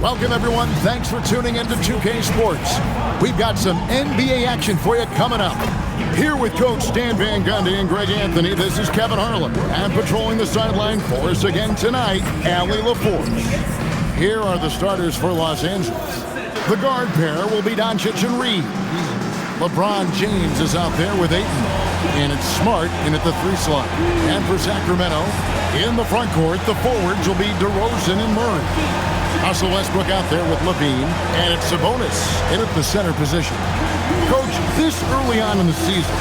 Welcome, everyone. Thanks for tuning in to 2K Sports. We've got some NBA action for you coming up. Here with Coach Stan Van Gundy and Greg Anthony, this is Kevin Harlan. And patrolling the sideline for us again tonight, Allie LaForge. Here are the starters for Los Angeles. The guard pair will be Doncic and Reed. LeBron James is out there with Ayton. And it's Smart in at the 3 slot. And for Sacramento, in the front court, the forwards will be DeRozan and Murray. Russell Westbrook out there with Levine, and it's Sabonis in at the center position. Coach, this early on in the season,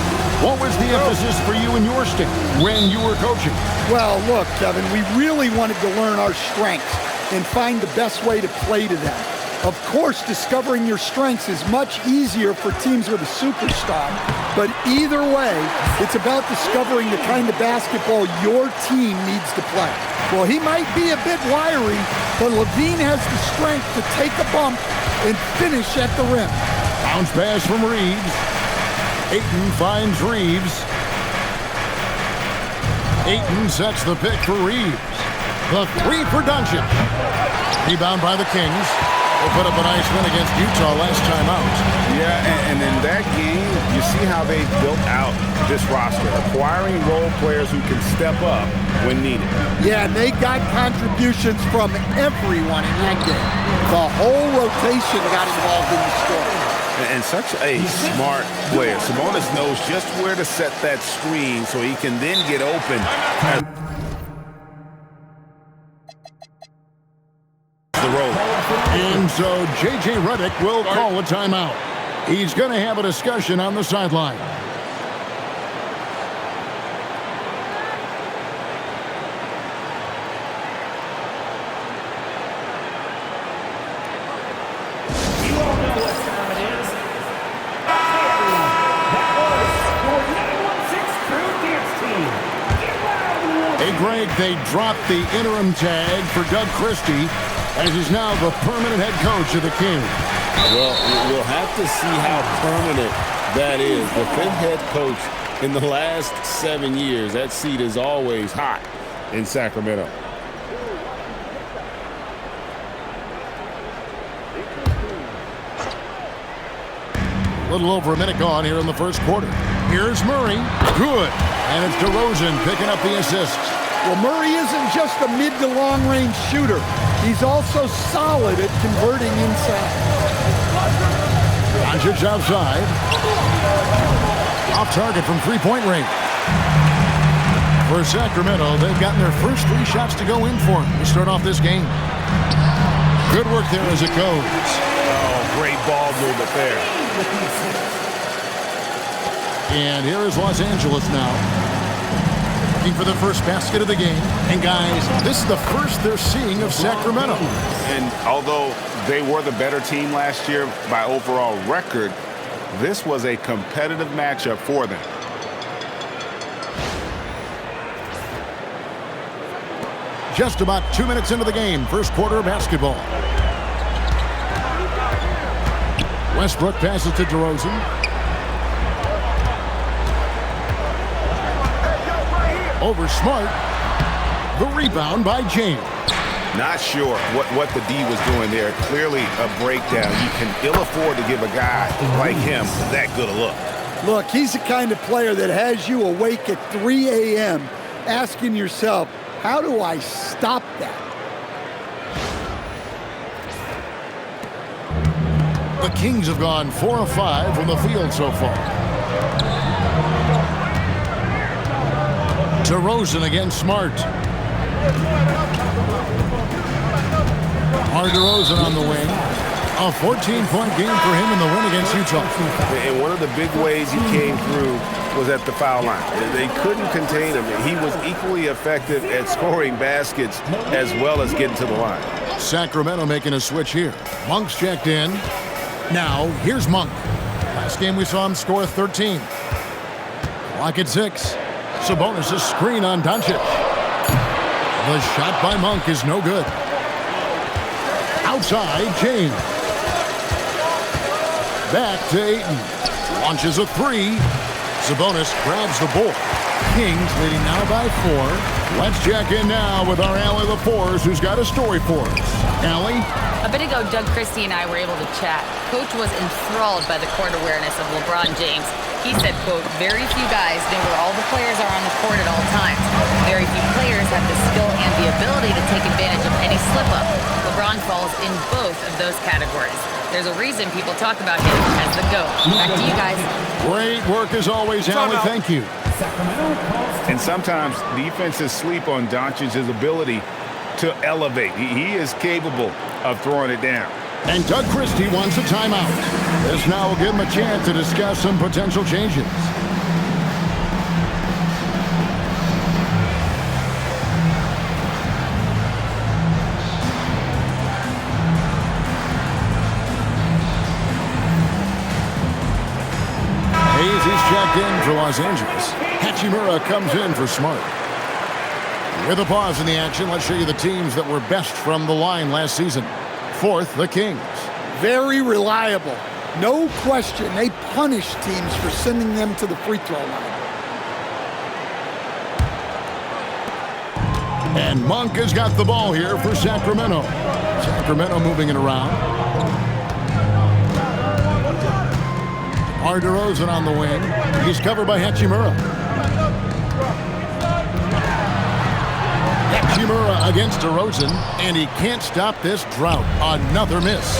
what was the emphasis for you and your staff when you were coaching? Well, look, Kevin, we really wanted to learn our strengths and find the best way to play to them. Of course, discovering your strengths is much easier for teams with a superstar, but either way, it's about discovering the kind of basketball your team needs to play. Well, he might be a bit wiry, but Levine has the strength to take a bump and finish at the rim. Bounce pass from Reeves. Ayton finds Reeves. Ayton sets the pick for Reeves. The 3 for Doncic. Rebound by the Kings. They put up a nice win against Utah last time out. Yeah, and in that game, you see how they built out this roster, acquiring role players who can step up when needed. Yeah, and they got contributions from everyone in that game. The whole rotation got involved in the score. And such a smart player. Sabonis knows just where to set that screen so he can then get open. The road. And so J.J. Redick will call a timeout. He's going to have a discussion on the sideline. Hey, Greg, they dropped the interim tag for Doug Christie, as he's now the permanent head coach of the Kings. Well, we'll have to see how permanent that is. The 5th head coach in the last 7 years. That seat is always hot in Sacramento. A little over a minute gone here in the first quarter. Here's Murray. Good. And it's DeRozan picking up the assist. Well, Murray isn't just a mid to long range shooter. He's also solid at converting inside. Doncic outside. Off target from 3-point range. For Sacramento, they've gotten their first 3 shots to go in for them to start off this game. Good work there as it goes. Oh, great ball movement there. And here is Los Angeles now. For the first basket of the game. And guys, this is the first they're seeing of Sacramento. And although they were the better team last year by overall record, this was a competitive matchup for them. Just about 2 minutes into the game, first quarter of basketball. Westbrook passes to DeRozan. Over Smart. The rebound by James. Not sure what the D was doing there. Clearly a breakdown. You can ill afford to give a guy like him that good a look. Look, he's the kind of player that has you awake at 3 a.m. asking yourself, how do I stop that? The Kings have gone 4 of 5 from the field so far. DeRozan against Smart. DeRozan on the wing. A 14-point game for him in the win against Utah. And one of the big ways he came through was at the foul line. They couldn't contain him. He was equally effective at scoring baskets as well as getting to the line. Sacramento making a switch here. Monk's checked in. Now, here's Monk. Last game we saw him score 13. Clock at 6. Sabonis' screen on Doncic. The shot by Monk is no good. Outside, James. Back to Ayton. Launches a 3. Sabonis grabs the ball. Kings leading now by 4. Let's check in now with our Allie LaForce, who's got a story for us. Allie? A bit ago, Doug Christie and I were able to chat. Coach was enthralled by the court awareness of LeBron James. He said, quote, very few guys know where all the players are on the court at all times. Very few players have the skill and the ability to take advantage of any slip-up. LeBron falls in both of those categories. There's a reason people talk about him as the GOAT. Back to you guys. Great work as always, Allie. Thank you. And sometimes defenses sleep on Doncic's ability to elevate. He is capable of throwing it down. And Doug Christie wants a timeout. This now will give him a chance to discuss some potential changes. Hayes is checked in for Los Angeles. Hachimura comes in for Smart. With a pause in the action, let's show you the teams that were best from the line last season. 4th, the Kings. Very reliable. No question. They punish teams for sending them to the free throw line. And Monk has got the ball here for Sacramento. Sacramento moving it around. DeRozan on the wing. He's covered by Hachimura. Hachimura against DeRozan, and he can't stop this drought. Another miss.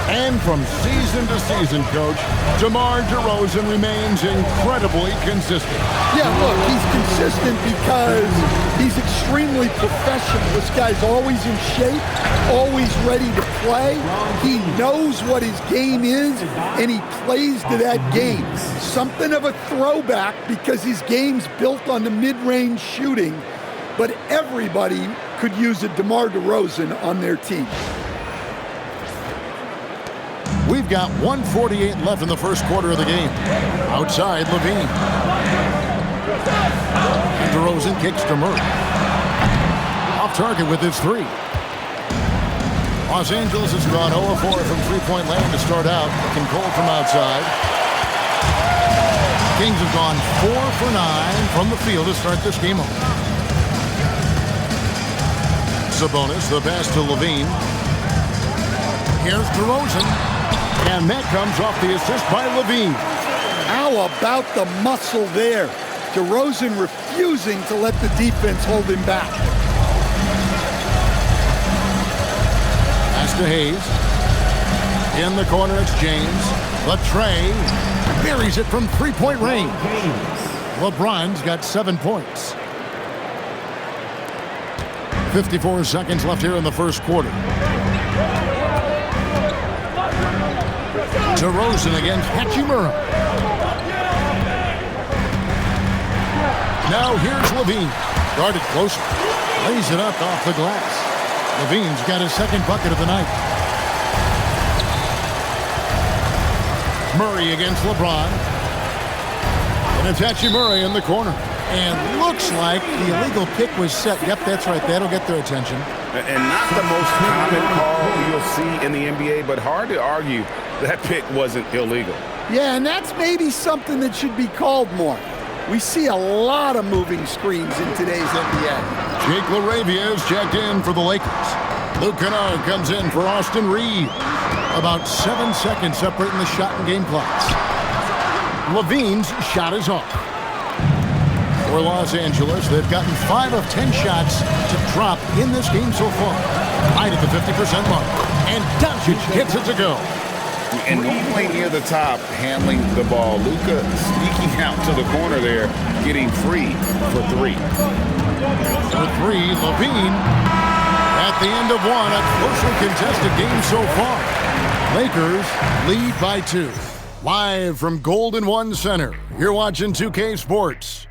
And from season to season, Coach, DeMar DeRozan remains incredibly consistent. Yeah, look, he's consistent because he's extremely professional. This guy's always in shape, always ready to play. He knows what his game is, and he plays to that game. Something of a throwback because his game's built on the mid-range shooting, but everybody could use a DeMar DeRozan on their team. We've got 1:48 left in the first quarter of the game. Outside, Levine. And DeRozan kicks to Murray. Off target with his 3. Los Angeles has gone 0-4 from three-point land to start out. Looking cold from outside. Kings have gone 4 for 9 from the field to start this game off. Sabonis, the pass to Levine. Here's DeRozan. And that comes off the assist by Levine. How about the muscle there? DeRozan refusing to let the defense hold him back. Pass to Hayes. In the corner, it's James. Latrey buries it from three-point range. LeBron's got 7 points. 54 seconds left here in the first quarter. DeRozan against Hachimura. Now here's Levine. Guarded closer. Lays it up off the glass. Levine's got his second bucket of the night. Murray against LeBron. And it's Hachimura in the corner. And looks like the illegal pick was set. Yep, that's right. That'll get their attention. And not the most common call you'll see in the NBA, but hard to argue that pick wasn't illegal. Yeah, and that's maybe something that should be called more. We see a lot of moving screens in today's NBA. Jake LaRavia is checked in for the Lakers. Luke Kennard comes in for Austin Reeves. About 7 seconds separating the shot and game clocks. Levine's shot is off. For Los Angeles, they've gotten 5 of 10 shots to drop in this game so far. Right at the 50% mark. And Doncic gets it to go. And normally near the top, handling the ball. Luka sneaking out to the corner there, getting free for 3. For 3, Levine. At the end of 1, a closely contested game so far. Lakers lead by 2. Live from Golden One Center, you're watching 2K Sports.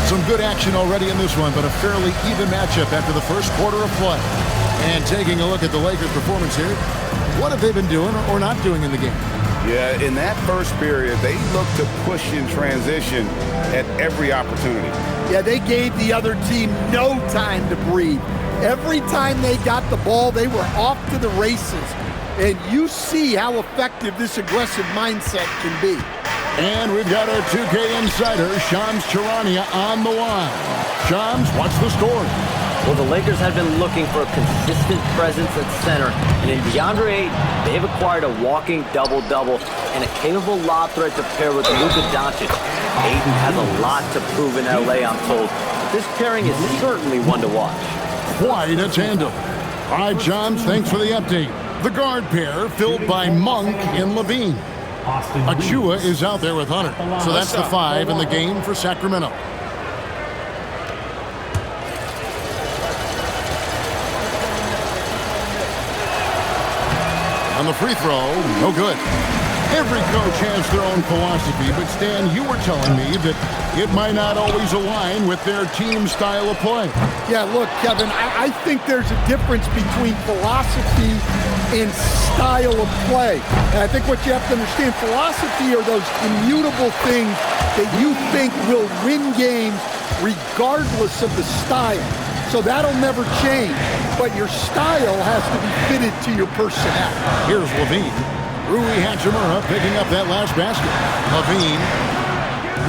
Some good action already in this one, but a fairly even matchup after the first quarter of play. And taking a look at the Lakers' performance here, what have they been doing or not doing in the game? Yeah, in that first period, they looked to push in transition at every opportunity. Yeah, they gave the other team no time to breathe. Every time they got the ball, they were off to the races. And you see how effective this aggressive mindset can be. And we've got our 2K insider, Shams Charania, on the line. Shams, what's the story? Well, the Lakers have been looking for a consistent presence at center, and in DeAndre Ayton, they've acquired a walking double-double and a capable lob threat to pair with Luka Doncic. Ayton has a lot to prove in LA, I'm told. This pairing is certainly one to watch. Quite a tandem. All right, Shams, thanks for the update. The guard pair filled by Monk and Levine. Achua is out there with Hunter, so that's the 5 in the game for Sacramento. On the free throw, no good. Every coach has their own philosophy, but Stan, you were telling me that it might not always align with their team style of play. Yeah, look, Kevin, I think there's a difference between philosophy and style of play. And I think what you have to understand, philosophy are those immutable things that you think will win games regardless of the style. So that'll never change, but your style has to be fitted to your personnel. Here's Levine. Rui Hachimura picking up that last basket. Levine.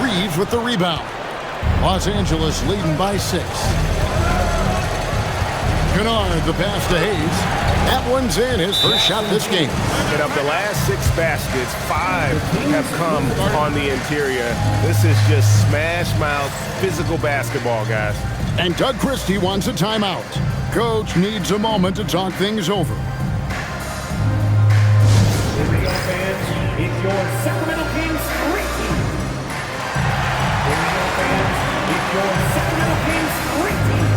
Reeves with the rebound. Los Angeles leading by 6. Kennard, the pass to Hayes. That one's in, his first shot this game. And of the last 6 baskets, 5 have come on the interior. This is just smash mouth, physical basketball, guys. And Doug Christie wants a timeout. Coach needs a moment to talk things over. Here we go, fans. It's your Sacramento Kings street team. Here we go, fans. It's your Sacramento Kings street team.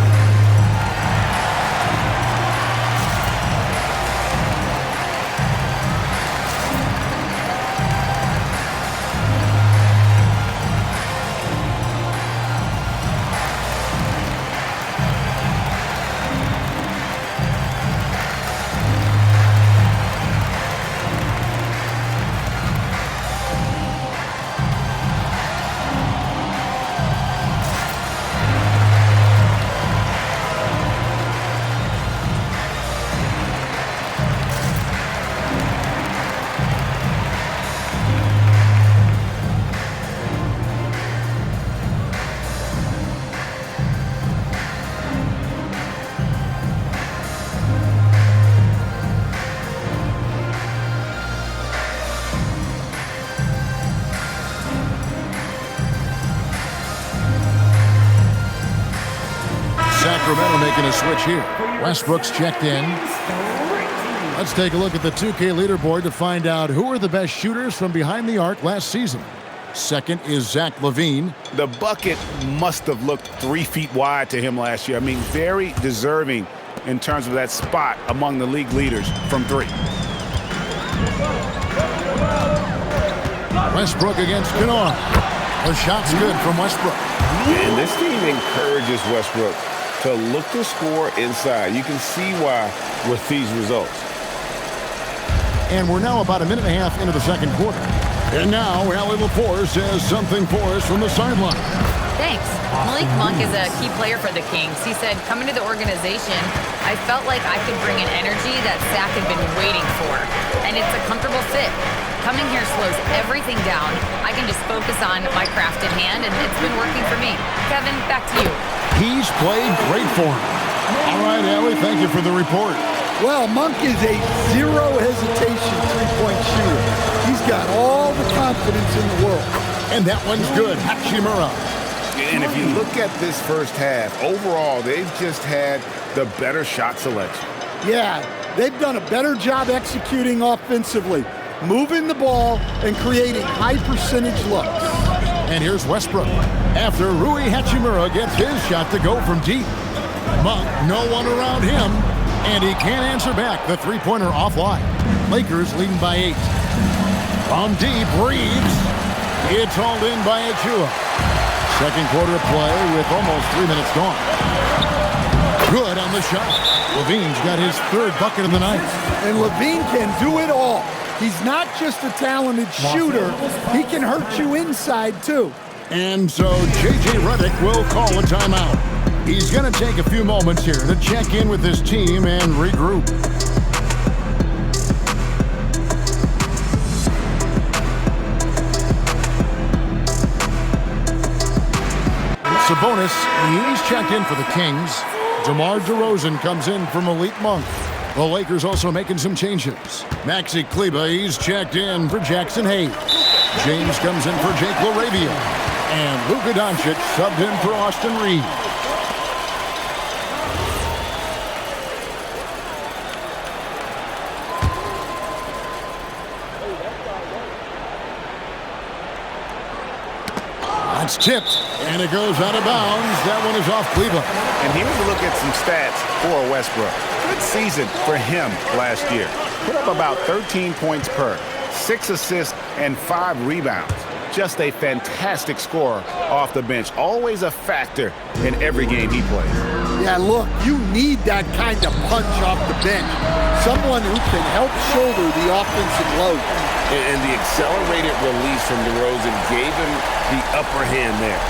Sacramento making a switch here. Westbrook's checked in. Let's take a look at the 2K leaderboard to find out who are the best shooters from behind the arc last season. Second is Zach LaVine. The bucket must have looked 3 feet wide to him last year. I mean, very deserving in terms of that spot among the league leaders from 3. Westbrook against Kennard. The shot's good from Westbrook. And this team encourages Westbrook to look to score inside. You can see why with these results. And we're now about a minute and a half into the second quarter. And now, Allie Lepore says something for us from the sideline. Thanks. Malik Monk is a key player for the Kings. He said, coming to the organization, I felt like I could bring an energy that Sac had been waiting for. And it's a comfortable fit. Coming here slows everything down. I can just focus on my craft at hand, and it's been working for me. Kevin, back to you. He's played great for him. All right, Allie, thank you for the report. Well, Monk is a zero hesitation three-point shooter. He's got all the confidence in the world. And that one's good. Hachimura. And if you look at this first half, overall, they've just had the better shot selection. Yeah, they've done a better job executing offensively, moving the ball and creating high-percentage looks. And here's Westbrook. After Rui Hachimura gets his shot to go from deep. Monk, no one around him, and he can't answer back. The three-pointer offline. Lakers leading by 8. From deep, Reeves. It's hauled in by Achua. Second quarter play with almost 3 minutes gone. Good on the shot. LaVine's got his third bucket of the night. And LaVine can do it all. He's not just a talented shooter. He can hurt you inside, too. And so J.J. Redick will call a timeout. He's going to take a few moments here to check in with his team and regroup. Sabonis, he's checked in for the Kings. DeMar DeRozan comes in for Malik Monk. The Lakers also making some changes. Maxi Kleber, he's checked in for Jackson Hayes. James comes in for Jake LaRavia. And Luka Doncic subbed in for Austin Reeves. That's tipped, and it goes out of bounds. That one is off Cleveland. And here's a look at some stats for Westbrook. Good season for him last year. Put up about 13 points per, 6 assists, and 5 rebounds. Just a fantastic scorer off the bench. Always a factor in every game he plays. Yeah, look, you need that kind of punch off the bench. Someone who can help shoulder the offensive load. And the accelerated release from DeRozan gave him the upper hand there.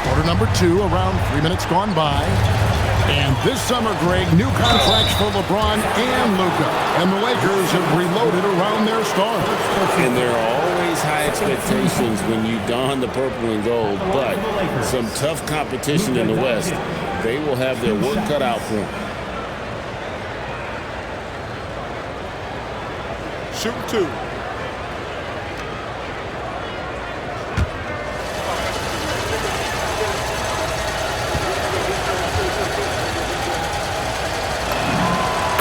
Quarter number 2, around 3 minutes gone by. And this summer, Greg, new contracts for LeBron and Luka. And the Lakers have reloaded around their stars. And there are always high expectations when you don the purple and gold, but some tough competition in the West. They will have their work cut out for them. Shoot 2.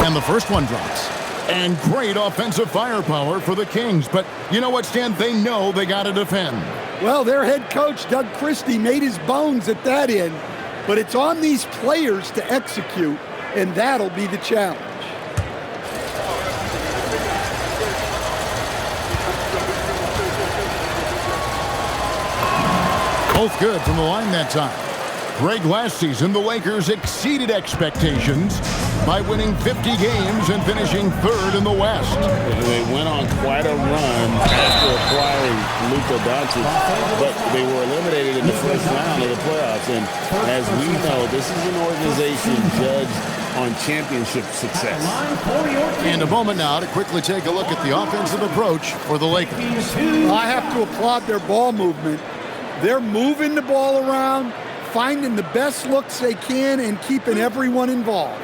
And the first one drops. And great offensive firepower for the Kings. But you know what, Stan? They know they got to defend. Well, their head coach, Doug Christie, made his bones at that end. But it's on these players to execute, and that'll be the challenge. Both good from the line that time. Greg, last season, the Lakers exceeded expectations by winning 50 games and finishing 3rd in the West. They went on quite a run after acquiring Luka Doncic, but they were eliminated in the first round of the playoffs. And as we know, this is an organization judged on championship success. And a moment now to quickly take a look at the offensive approach for the Lakers. I have to applaud their ball movement. They're moving the ball around, finding the best looks they can, and keeping everyone involved.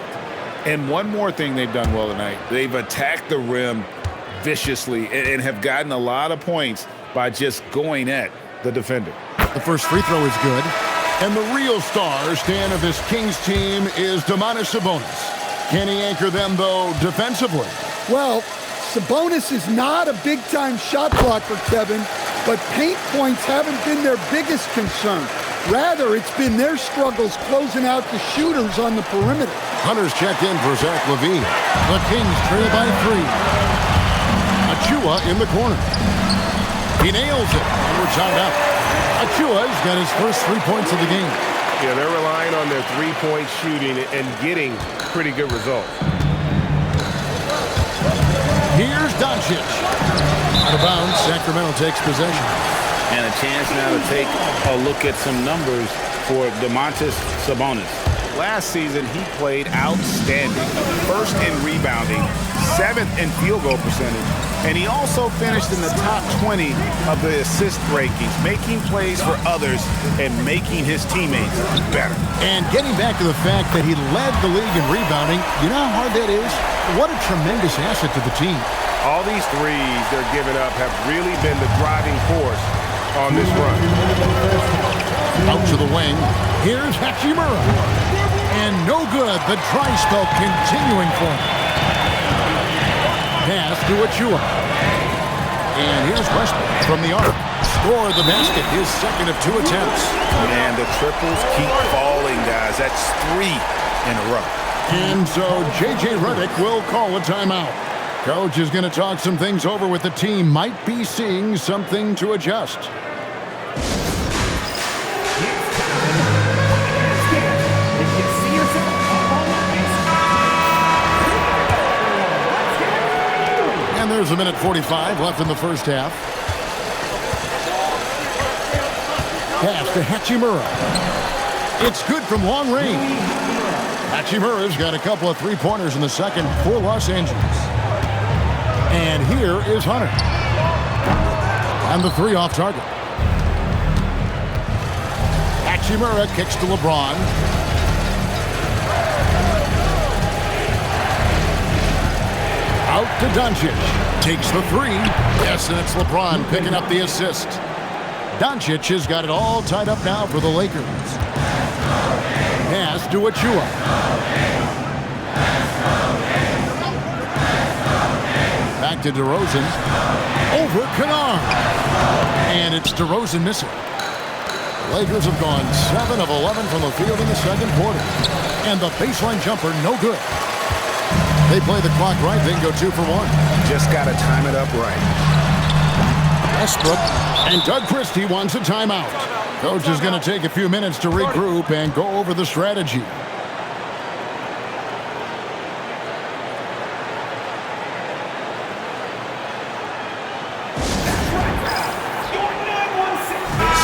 And one more thing they've done well tonight. They've attacked the rim viciously and have gotten a lot of points by just going at the defender. The first free throw is good. And the real star, Stan, of this Kings team is Domantas Sabonis. Can he anchor them, though, defensively? Well, Sabonis is not a big-time shot blocker, Kevin, but paint points haven't been their biggest concern. Rather, it's been their struggles closing out the shooters on the perimeter. Hunter's checked in for Zach LaVine. The Kings trail by 3. Achua in the corner. He nails it, and we're tied up. Achua's got his first 3 points of the game. Yeah, they're relying on their three-point shooting and getting pretty good results. Here's Doncic. Out of bounds, Sacramento takes possession. And a chance now to take a look at some numbers for Domantas Sabonis. Last season, he played outstanding. 1st in rebounding, 7th in field goal percentage, and he also finished in the top 20 of the assist rankings, making plays for others and making his teammates better. And getting back to the fact that he led the league in rebounding, you know how hard that is? What a tremendous asset to the team. All these threes they're giving up have really been the driving force on this run. Out to the wing. Here's Hachimura. And no good. The dry spell continuing for him. Pass to Achua. And here's Westbrook from the arc. Score the basket, his 2nd of 2 attempts. And the triples keep falling, guys. That's 3 in a row. And so J.J. Redick will call a timeout. Coach is going to talk some things over with the team. Might be seeing something to adjust. There's a minute 45 left in the first half. Pass to Hachimura. It's good from long range. Hachimura's got a couple of three-pointers in the second for Los Angeles. And here is Hunter. And the three off target. Hachimura kicks to LeBron. Out to Doncic. Takes the three. Yes, and it's LeBron picking up the assist. Doncic has got it all tied up now for the Lakers. Pass to Achua. Back to DeRozan. Over Kennard. And it's DeRozan missing. The Lakers have gone 7 of 11 from the field in the second quarter. And the baseline jumper, no good. They play the clock right, they can go 2 for 1. Just got to time it up right. Westbrook and Doug Christie wants a timeout. Coach is going to take a few minutes to regroup and go over the strategy.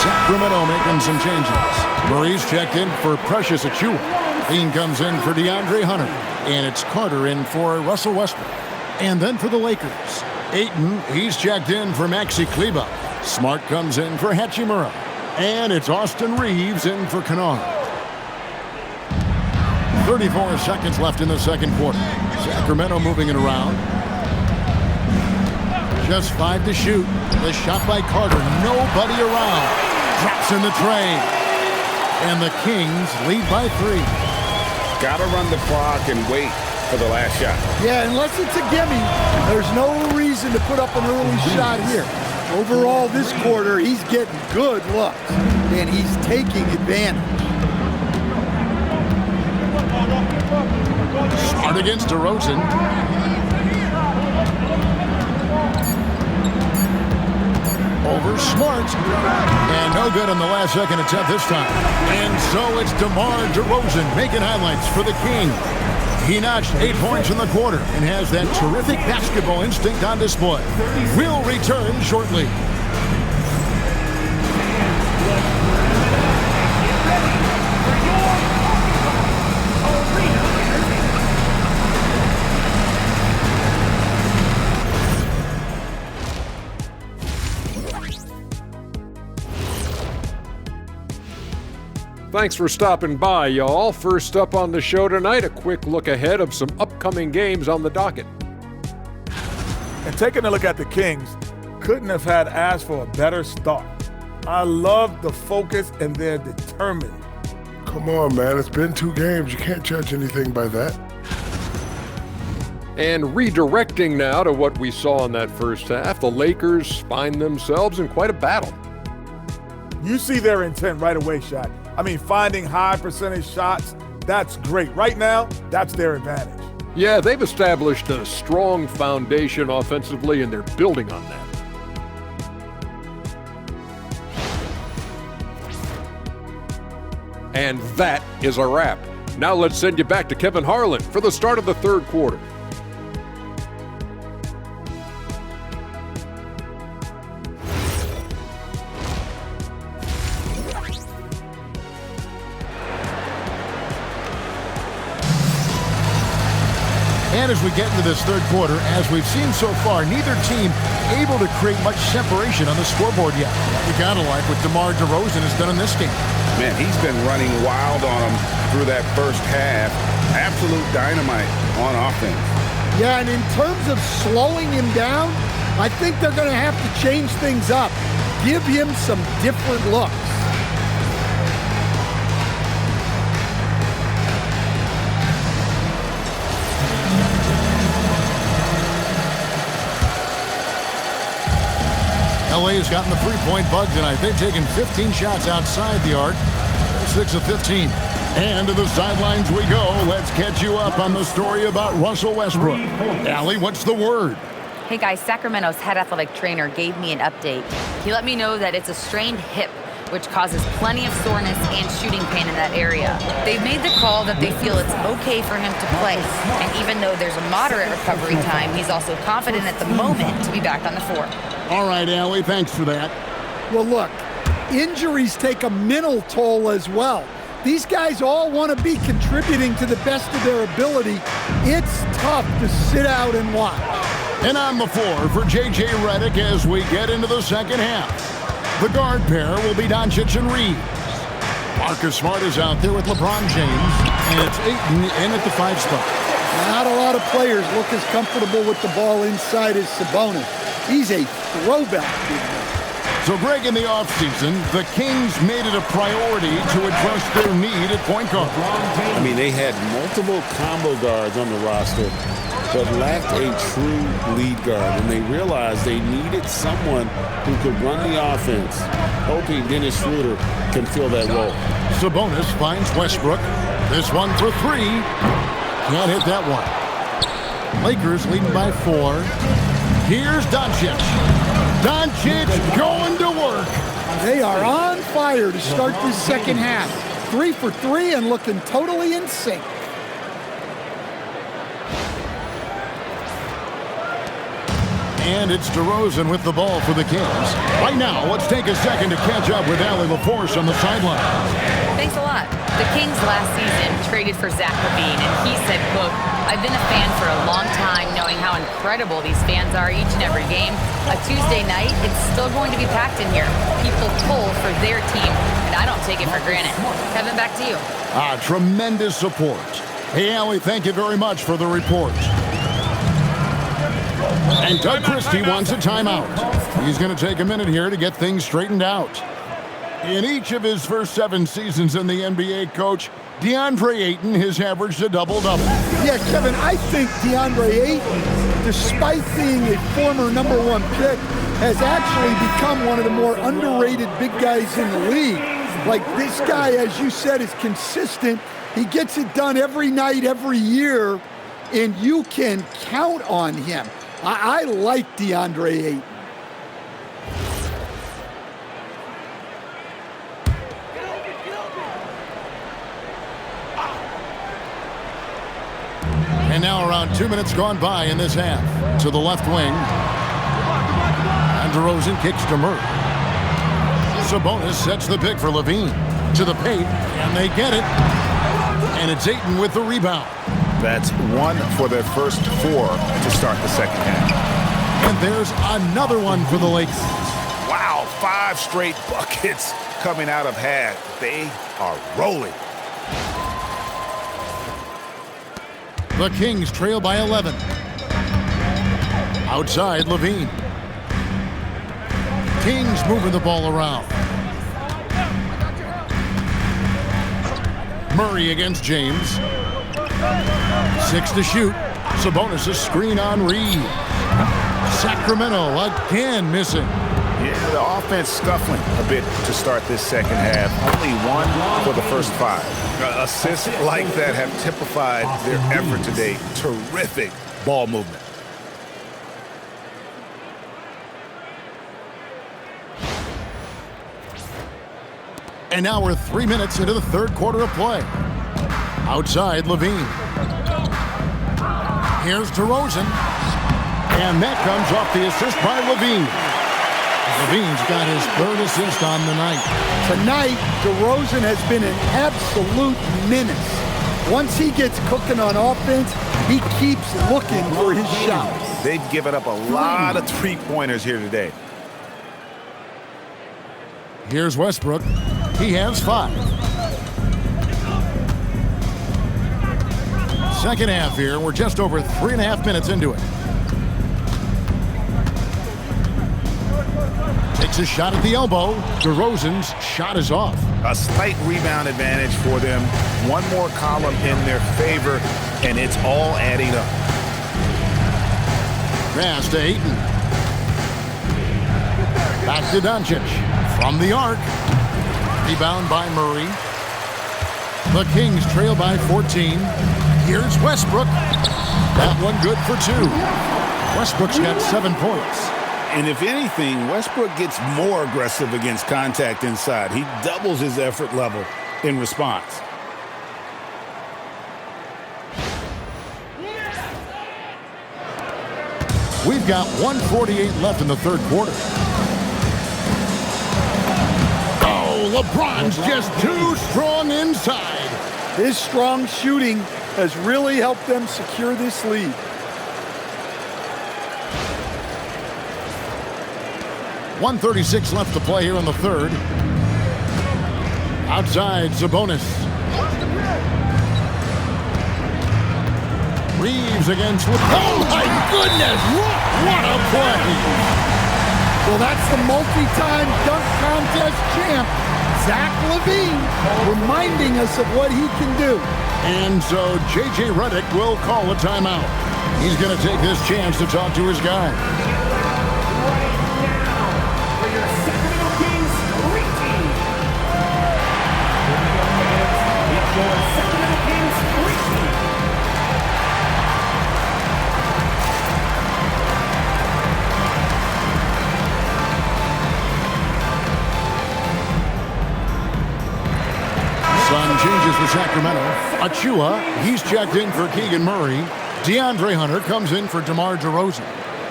Sacramento making some changes. Murray's checked in for Precious Achua. Dean comes in for DeAndre Hunter. And it's Carter in for Russell Westbrook. And then for the Lakers, Ayton, he's checked in for Maxi Kleber. Smart comes in for Hachimura. And it's Austin Reeves in for Kennard. 34 seconds left in the second quarter. Sacramento moving it around. Just 5 to shoot. The shot by Carter. Nobody around. Drops in the tray. And the Kings lead by 3. Got to run the clock and wait for the last shot. Yeah, unless it's a gimme, there's no reason to put up an early shot here. Overall, this quarter, he's getting good looks, and he's taking advantage. Smart against DeRozan. Over Smart. And no good on the last second attempt this time. And so it's DeMar DeRozan making highlights for the King. He notched 8 points in the quarter and has that terrific basketball instinct on display. We'll return shortly. Thanks for stopping by, y'all. First up on the show tonight, a quick look ahead of some upcoming games on the docket. And taking a look at the Kings, couldn't have had asked for a better start. I love the focus and they're determined. Come on, man. It's been 2 games. You can't judge anything by that. And redirecting now to what we saw in that first half, the Lakers find themselves in quite a battle. You see their intent right away, Shaq. I mean, finding high percentage shots, that's great. Right now, that's their advantage. Yeah, they've established a strong foundation offensively, and they're building on that. And that is a wrap. Now let's send you back to Kevin Harlan for the start of the third quarter. And as we get into this third quarter, as we've seen so far, neither team able to create much separation on the scoreboard yet. You gotta like what DeMar DeRozan has done in this game. Man, he's been running wild on them through that first half. Absolute dynamite on offense. Yeah, and in terms of slowing him down, I think they're going to have to change things up. Give him some different looks. LA has gotten the three-point bug tonight. They've taken 15 shots outside the arc. 6 of 15. And to the sidelines we go. Let's catch you up on the story about Russell Westbrook. Allie, what's the word? Hey guys, Sacramento's head athletic trainer gave me an update. He let me know that it's a strained hip, which causes plenty of soreness and shooting pain in that area. They've made the call that they feel it's okay for him to play. And even though there's a moderate recovery time, he's also confident at the moment to be back on the floor. All right, Allie, thanks for that. Well, look, injuries take a mental toll as well. These guys all want to be contributing to the best of their ability. It's tough to sit out and watch. And on the floor for J.J. Redick as we get into the second half. The guard pair will be Doncic and Reeves. Marcus Smart is out there with LeBron James, and it's Ayton in at the 5 spot. Not a lot of players look as comfortable with the ball inside as Sabonis. He's a throwback big man. So, Greg, in the offseason, the Kings made it a priority to address their need at point guard. I mean, they had multiple combo guards on the roster, but lacked a true lead guard. And they realized they needed someone who could run the offense, hoping Dennis Schroeder can fill that role. Sabonis finds Westbrook. This one for 3. Can't hit that one. Lakers leading by 4. Here's Doncic. Doncic going to work. They are on fire to start this second half. 3 for 3 and looking totally in sync. And it's DeRozan with the ball for the Kings. Right now, let's take a second to catch up with Allie LaForce on the sideline. Thanks a lot. The Kings last season traded for Zach LaVine, and he said, quote, "I've been a fan for a long time, knowing how incredible these fans are each and every game. A Tuesday night, it's still going to be packed in here. People pull for their team, and I don't take it for granted." Kevin, back to you. Tremendous support. Hey, Allie, thank you very much for the report. And Doug Christie wants a timeout. He's going to take a minute here to get things straightened out. In each of his first 7 seasons in the NBA, Coach, DeAndre Ayton has averaged a double-double. Yeah, Kevin, I think DeAndre Ayton, despite being a former #1 pick, has actually become one of the more underrated big guys in the league. Like, this guy, as you said, is consistent. He gets it done every night, every year, and you can count on him. I like DeAndre Ayton. And now around 2 minutes gone by in this half. To the left wing. And DeRozan kicks to Murray. Sabonis sets the pick for LaVine. To the paint, and they get it. And it's Ayton with the rebound. That's 1 for their first 4 to start the second half. And there's another one for the Lakers. Wow, 5 straight buckets coming out of half. They are rolling. The Kings trail by 11. Outside, LaVine. Kings moving the ball around. Murray against James. 6 to shoot. Sabonis a screen on Reed. Sacramento again missing. Yeah, the offense scuffling a bit to start this second half. Only 1 for the first 5. Assists like that have typified their effort today. Terrific ball movement. And now we're 3 minutes into the third quarter of play. Outside, LaVine. Here's DeRozan. And that comes off the assist by LaVine. LaVine's got his 3rd assist on the night. Tonight, DeRozan has been an absolute menace. Once he gets cooking on offense, he keeps looking for his shots. They've given up a lot of 3-pointers here today. Here's Westbrook. He has 5. Second half here. We're just over 3.5 minutes into it. Takes a shot at the elbow. DeRozan's shot is off. A slight rebound advantage for them. 1 more column in their favor, and it's all adding up. Pass to Ayton. Back to Doncic. From the arc. Rebound by Murray. The Kings trail by 14. Here's Westbrook. That one good for 2. Westbrook's got 7 points. And if anything, Westbrook gets more aggressive against contact inside. He doubles his effort level in response. We've got 1:48 left in the third quarter. Oh, LeBron's just too strong inside. His strong shooting has really helped them secure this lead. .136 left to play here in the third. Outside, Sabonis. Reeves against Oh, my goodness! What a play! Well, that's the multi-time dunk contest champ, Zach LaVine, reminding us of what he can do. And so J.J. Redick will call a timeout. He's going to take this chance to talk to his guy. For your Sacramento Kings Street Team. It's your Sacramento Kings Street Team. Sun changes for Sacramento. Achua, he's checked in for Keegan Murray. DeAndre Hunter comes in for DeMar DeRozan.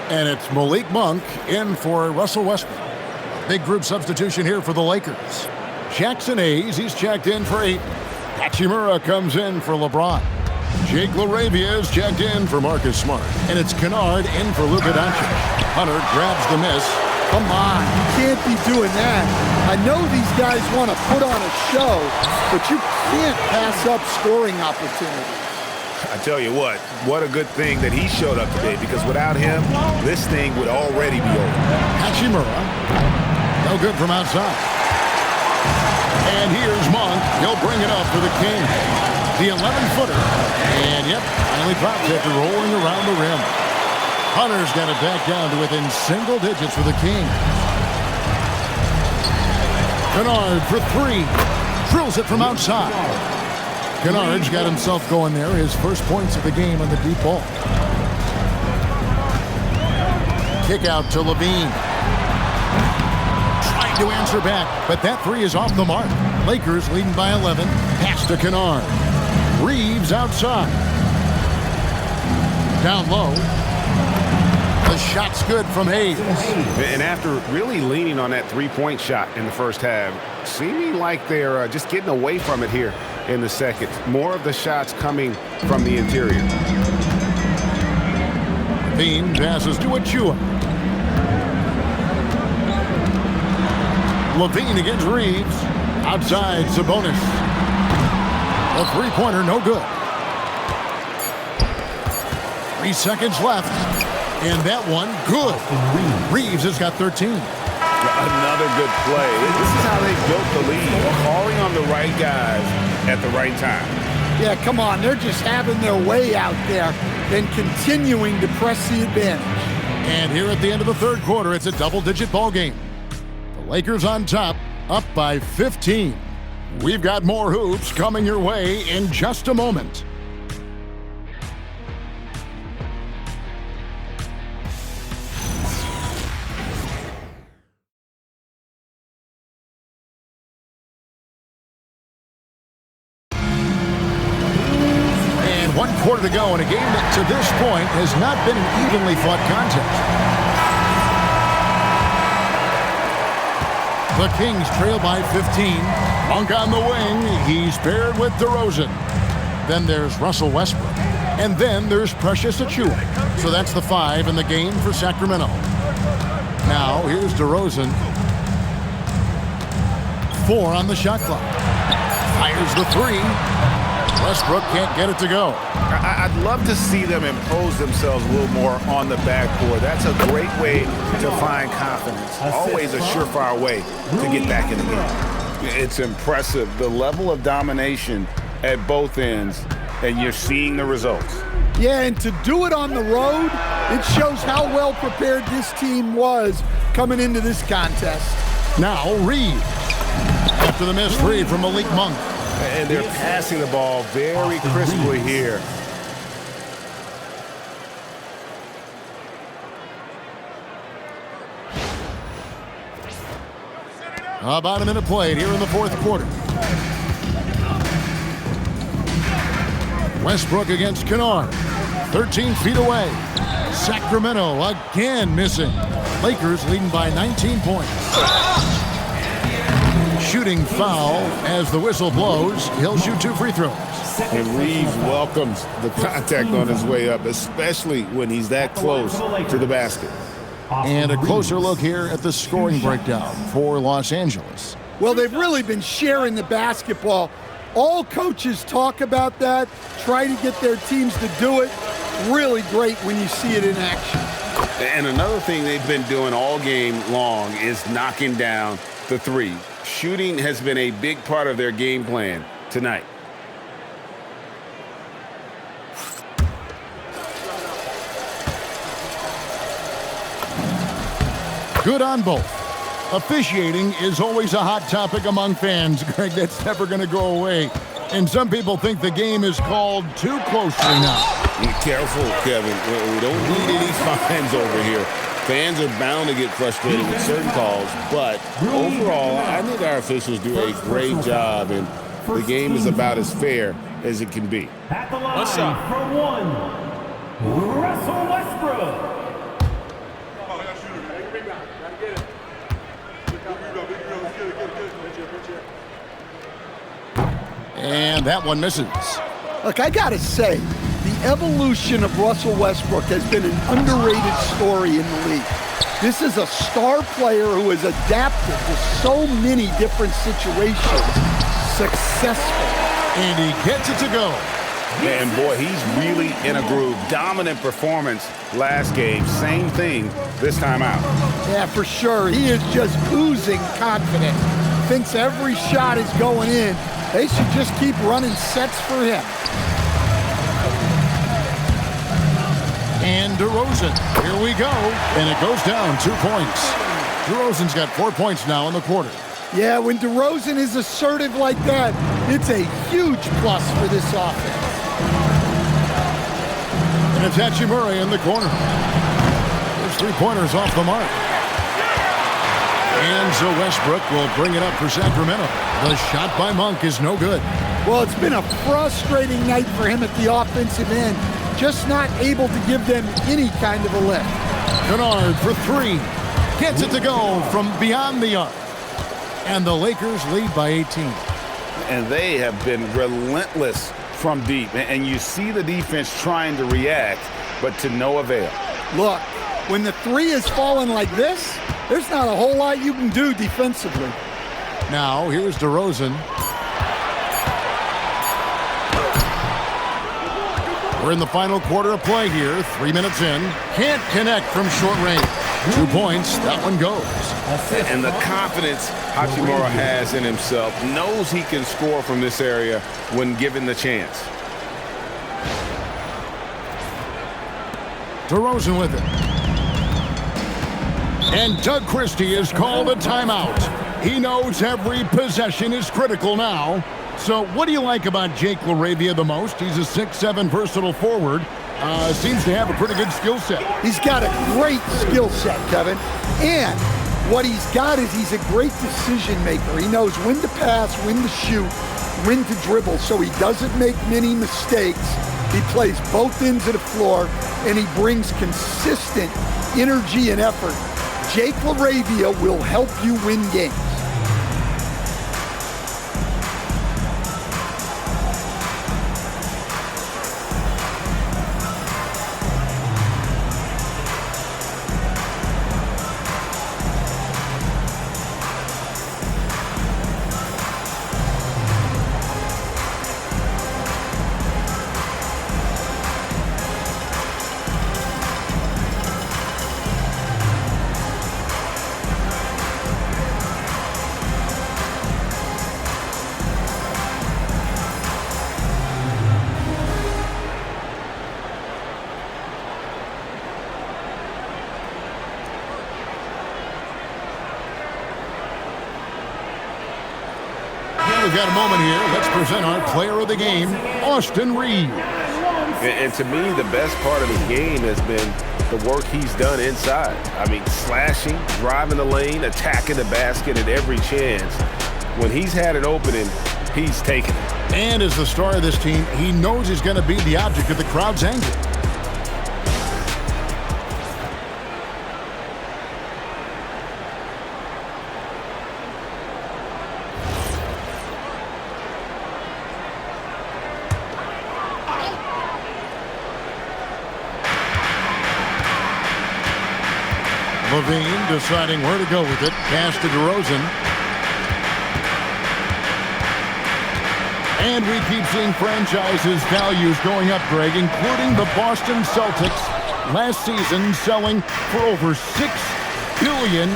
And it's Malik Monk in for Russell Westbrook. Big group substitution here for the Lakers. Jackson Hayes, he's checked in for Ayton. Hachimura comes in for LeBron. Jake LaRavia is checked in for Marcus Smart. And it's Kennard in for Luka Doncic. Hunter grabs the miss. Come on, you can't be doing that. I know these guys want to put on a show, but you can't pass up scoring opportunities. I tell you what a good thing that he showed up today, because without him, this thing would already be over. Hachimura, no good from outside. And here's Monk. He'll bring it up for the Kings. The 11-footer. And, yep, finally pops after rolling around the rim. Hunter's got it back down to within single digits for the Kings. Kennard for three. Drills it from outside. Kennard's got himself going there. His first points of the game on the deep ball. Kick out to LaVine. Trying to answer back, but that three is off the mark. Lakers leading by 11. Pass to Kennard. Reeves outside. Down low. The shot's good from Hayes. And after really leaning on that three-point shot in the first half, seeming like they're just getting away from it here in the second. More of the shots coming from the interior. Bean passes to Achua. LaVine against Reeves. Outside, Sabonis. A three-pointer, no good. 3 seconds left. And that one, good. Reeves has got 13. Another good play. This is how they built the lead. Calling on the right guys at the right time. Yeah, come on. They're just having their way out there and continuing to press the advantage. And here at the end of the third quarter, it's a double-digit ball game. The Lakers on top, up by 15. We've got more hoops coming your way in just a moment. Quarter to go in a game that to this point has not been an evenly fought contest. The Kings trail by 15. Monk on the wing. He's paired with DeRozan. Then there's Russell Westbrook. And then there's Precious Achiuwa. So that's the 5 in the game for Sacramento. Now here's DeRozan. 4 on the shot clock. Fires the 3. Westbrook can't get it to go. I'd love to see them impose themselves a little more on the backboard. That's a great way to find confidence. Always a surefire way to get back in the game. It's impressive, the level of domination at both ends, and you're seeing the results. Yeah, and to do it on the road, it shows how well prepared this team was coming into this contest. Now Reeves. After the missed 3 from Malik Monk. And they're passing the ball very crisply here. About a minute played here in the fourth quarter. Westbrook against Kennard. 13 feet away. Sacramento again missing. Lakers leading by 19 points. Shooting foul as the whistle blows. He'll shoot 2 free throws. And Reeves welcomes the contact on his way up, especially when he's that close to the basket. And a closer look here at the scoring breakdown for Los Angeles. Well, they've really been sharing the basketball. All coaches talk about that, try to get their teams to do it. Really great when you see it in action. And another thing they've been doing all game long is knocking down the three. Shooting has been a big part of their game plan tonight. Good on both. Officiating is always a hot topic among fans, Greg. That's never going to go away. And some people think the game is called too closely now. Be careful, Kevin. We don't need any fines over here. Fans are bound to get frustrated with certain calls, but overall, I think our officials do a great job, and the game is about as fair as it can be. At the line for one, Russell Westbrook. And that one misses. Look, I got to say, the evolution of Russell Westbrook has been an underrated story in the league. This is a star player who has adapted to so many different situations successfully. And he gets it to go. And boy, he's really in a groove. Dominant performance last game. Same thing this time out. Yeah, for sure. He is just oozing confidence. Thinks every shot is going in. They should just keep running sets for him. And DeRozan, here we go. And it goes down 2 points. DeRozan's got 4 points now in the quarter. Yeah, when DeRozan is assertive like that, it's a huge plus for this offense. And it's Hachimura in the corner. There's 3-pointers off the mark. And so Westbrook will bring it up for Sacramento. The shot by Monk is no good. Well, it's been a frustrating night for him at the offensive end. Just not able to give them any kind of a lift. Kennard for 3. Gets it to go from beyond the arc. And the Lakers lead by 18. And they have been relentless from deep. And you see the defense trying to react, but to no avail. Look, when the 3 is falling like this, there's not a whole lot you can do defensively. Now, here's DeRozan. We're in the final quarter of play here. 3 minutes in. Can't connect from short range. 2 points. That one goes. And the confidence Hachimura has in himself, knows he can score from this area when given the chance. DeRozan with it. And Doug Christie has called a timeout. He knows every possession is critical now. So what do you like about Jake LaRavia the most? He's a 6'7" versatile forward. Seems to have a pretty good skill set. He's got a great skill set, Kevin. And what he's got is he's a great decision maker. He knows when to pass, when to shoot, when to dribble, so he doesn't make many mistakes. He plays both ends of the floor, and he brings consistent energy and effort. Jake LaRavia will help you win games. We've got a moment here. Let's present our player of the game, Austin Reeves. And to me, the best part of the game has been the work he's done inside. I mean, slashing, driving the lane, attacking the basket at every chance. When he's had an opening, he's taken it. And as the star of this team, he knows he's going to be the object of the crowd's anger. Levine deciding where to go with it. Pass to DeRozan. And we keep seeing franchises' values going up, Greg, including the Boston Celtics last season selling for over $6 billion.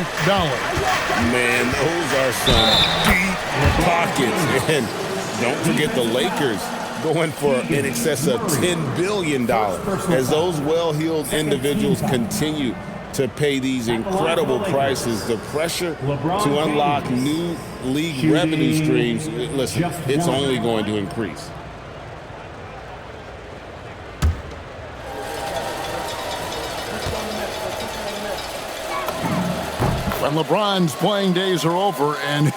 Man, those are some deep pockets. And don't forget the Lakers going for in excess of $10 billion as those well-heeled individuals continue to pay these incredible prices. The pressure to unlock new league revenue streams, listen, it's only going to increase. When LeBron's playing days are over, and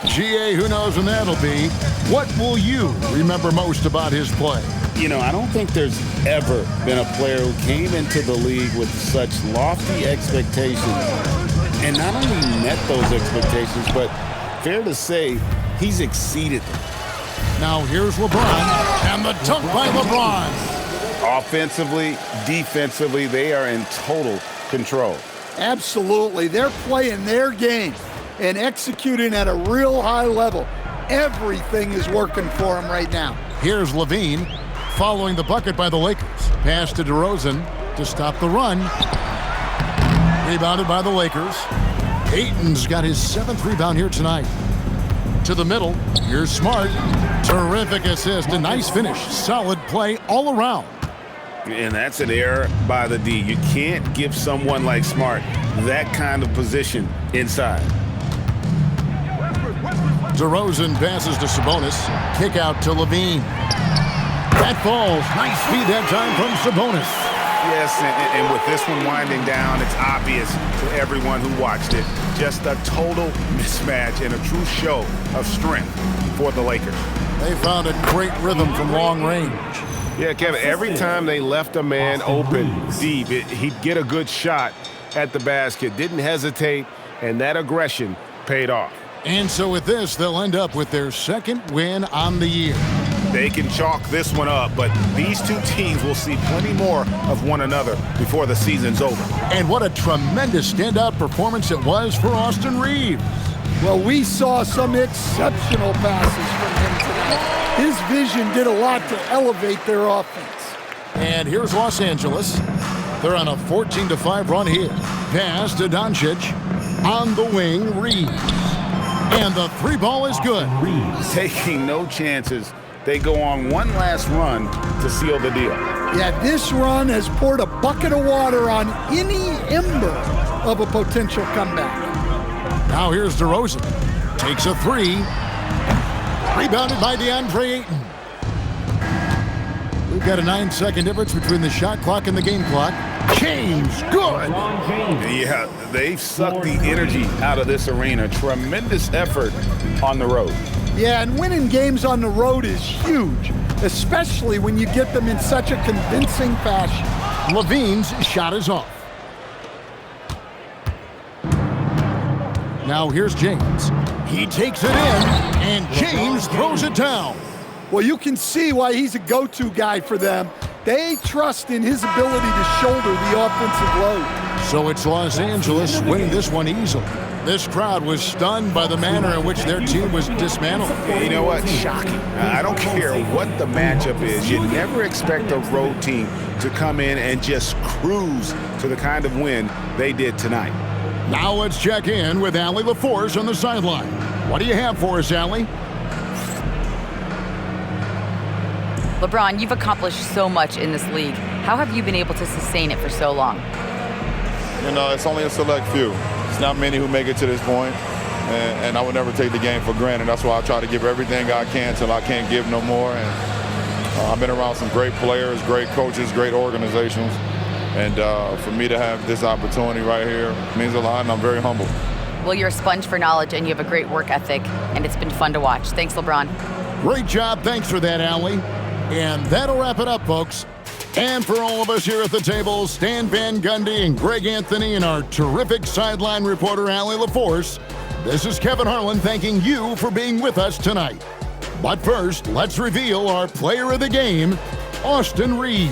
GA, who knows when that'll be, what will you remember most about his play? You know, I don't think there's ever been a player who came into the league with such lofty expectations and not only met those expectations, but fair to say, he's exceeded them. Now here's LeBron, and the dunk by LeBron. Offensively, defensively, they are in total control. Absolutely. They're playing their game and executing at a real high level. Everything is working for them right now. Here's Levine following the bucket by the Lakers. Pass to DeRozan to stop the run. Rebounded by the Lakers. Ayton's got his 7th rebound here tonight. To the middle. Here's Smart. Terrific assist. A nice finish. Solid play all around. And that's an error by the D. You can't give someone like Smart that kind of position inside. DeRozan passes to Sabonis. Kick out to Levine. That falls. Nice feed that time from Sabonis. Yes, and with this one winding down, it's obvious to everyone who watched it. Just a total mismatch and a true show of strength for the Lakers. They found a great rhythm from long range. Yeah, Kevin, every time they left a man open deep, he'd get a good shot at the basket. Didn't hesitate, and that aggression paid off. And so with this, they'll end up with their 2nd win on the year. They can chalk this one up, but these two teams will see plenty more of one another before the season's over. And what a tremendous standout performance it was for Austin Reeves. Well, we saw some exceptional passes from him tonight. His vision did a lot to elevate their offense. And here's Los Angeles. They're on a 14-5 run here. Pass to Doncic. On the wing, Reeves. And the 3 ball is good. Taking no chances. They go on one last run to seal the deal. Yeah, this run has poured a bucket of water on any ember of a potential comeback. Now here's DeRozan. Takes a 3. Rebounded by DeAndre Ayton. We've got a 9-second difference between the shot clock and the game clock. James, good. Yeah, they've sucked the energy out of this arena. Tremendous effort on the road. Yeah, and winning games on the road is huge, especially when you get them in such a convincing fashion. Levine's shot is off. Now here's James. He takes it in, and James throws it down. Well, you can see why he's a go-to guy for them. They trust in his ability to shoulder the offensive load. So it's Los Angeles winning this one easily. This crowd was stunned by the manner in which their team was dismantled. You know what? Shocking. I don't care what the matchup is. You never expect a road team to come in and just cruise to the kind of win they did tonight. Now let's check in with Allie LaForce on the sideline. What do you have for us, Allie? LeBron, you've accomplished so much in this league. How have you been able to sustain it for so long? You know, it's only a select few. It's not many who make it to this point, and I would never take the game for granted. That's why I try to give everything I can till I can't give no more. And I've been around some great players, great coaches, great organizations. And for me to have this opportunity right here means a lot, and I'm very humbled. Well, you're a sponge for knowledge, and you have a great work ethic, and it's been fun to watch. Thanks, LeBron. Great job. Thanks for that, Allie. And that'll wrap it up, folks. And for all of us here at the table, Stan Van Gundy and Greg Anthony and our terrific sideline reporter, Allie LaForce, this is Kevin Harlan thanking you for being with us tonight. But first, let's reveal our player of the game, Austin Reed.